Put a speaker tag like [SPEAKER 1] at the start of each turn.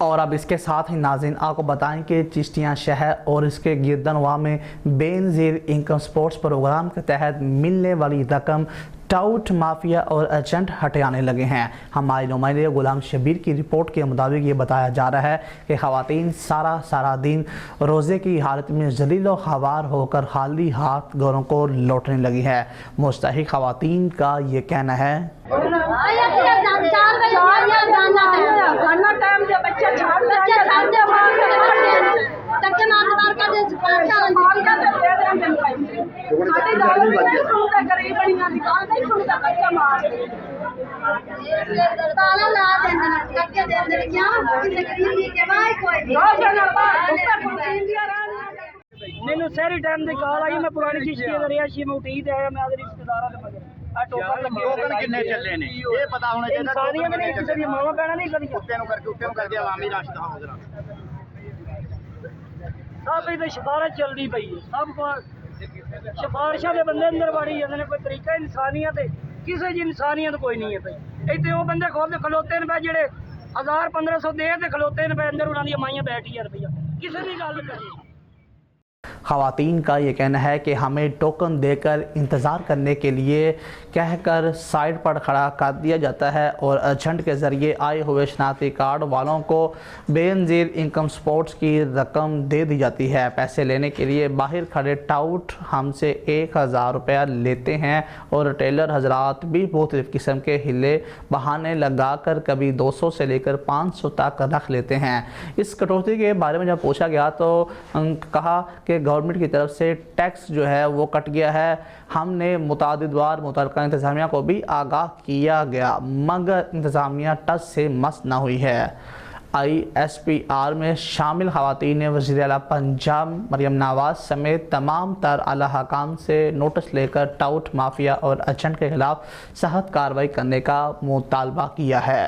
[SPEAKER 1] और अब इसके साथ ही नाज़रीन आपको बताएं कि चिश्तियाँ शहर और इसके गिरदनवा में बेनज़ीर इनकम स्पोर्ट्स प्रोग्राम के तहत मिलने वाली रकम टाउट माफिया और एजेंट हटाने लगे हैं। हमारे नुमाइंदे गुलाम शबीर की रिपोर्ट के मुताबिक ये बताया जा रहा है कि ख़वातीन सारा दिन रोज़े की हालत में जलील व ख़वार होकर खाली हाथ घरों को लौटने लगी है। मुस्तहिक़ ख़वातीन का ये कहना है
[SPEAKER 2] मैनू शहरी टाइम की कॉल आई, मैं पुरानी चिश्ती का रिहायशी में उठीद आया, मैं आदि रिश्तेदारों के मगर टोकन कितने चले ने ये पता होना चाहिए। इंसानियत नहीं किसी दी मावा पैना नहीं कदी कुत्ते नु करके आवामी राश दा हो जरा सब इधर सिफारिश चलती पई है, सब को सिफारिशा के बंदे अंदर वाड़ी जाते हैं। कोई तरीका इंसानियत है, किसी की इंसानियत कोई नहीं है भाई। इतने वो बंदे खुद खलोते ने पे जेड़े 1000-1500 दे ते खलोते ने पे अंदर उन्होंने माइयां बैठी रुपया किसी की गल करी।
[SPEAKER 1] ख़वातीन का ये कहना है कि हमें टोकन देकर इंतज़ार करने के लिए कहकर साइड पर खड़ा कर दिया जाता है और एजेंट के ज़रिए आए हुए शनाख्ती कार्ड वालों को बेनज़ीर इनकम स्पोर्ट्स की रकम दे दी जाती है। पैसे लेने के लिए बाहर खड़े टाउट हमसे 1000 रुपया लेते हैं और टेलर हजरात भी मुख्तलिफ़ किस्म के हिले बहाने लगा कर कभी 200 से लेकर 500 तक रख लेते हैं। इस कटौती के बारे में जब पूछा गया तो कहा कि गवर्नमेंट की तरफ से टैक्स जो है वो कट गया है। हमने मुतादिद बार मुतल्लिका इंतज़ामिया को भी आगाह किया गया मगर इंतज़ामिया टच से मस न हुई है। ISPR में शामिल ख़वातीन ने वज़ीर आला पंजाब मरियम नवाज़ समेत तमाम तर आला हकाम से नोटिस लेकर टाउट माफिया और एजेंट के खिलाफ सख्त कार्रवाई करने का मुतालबा किया है।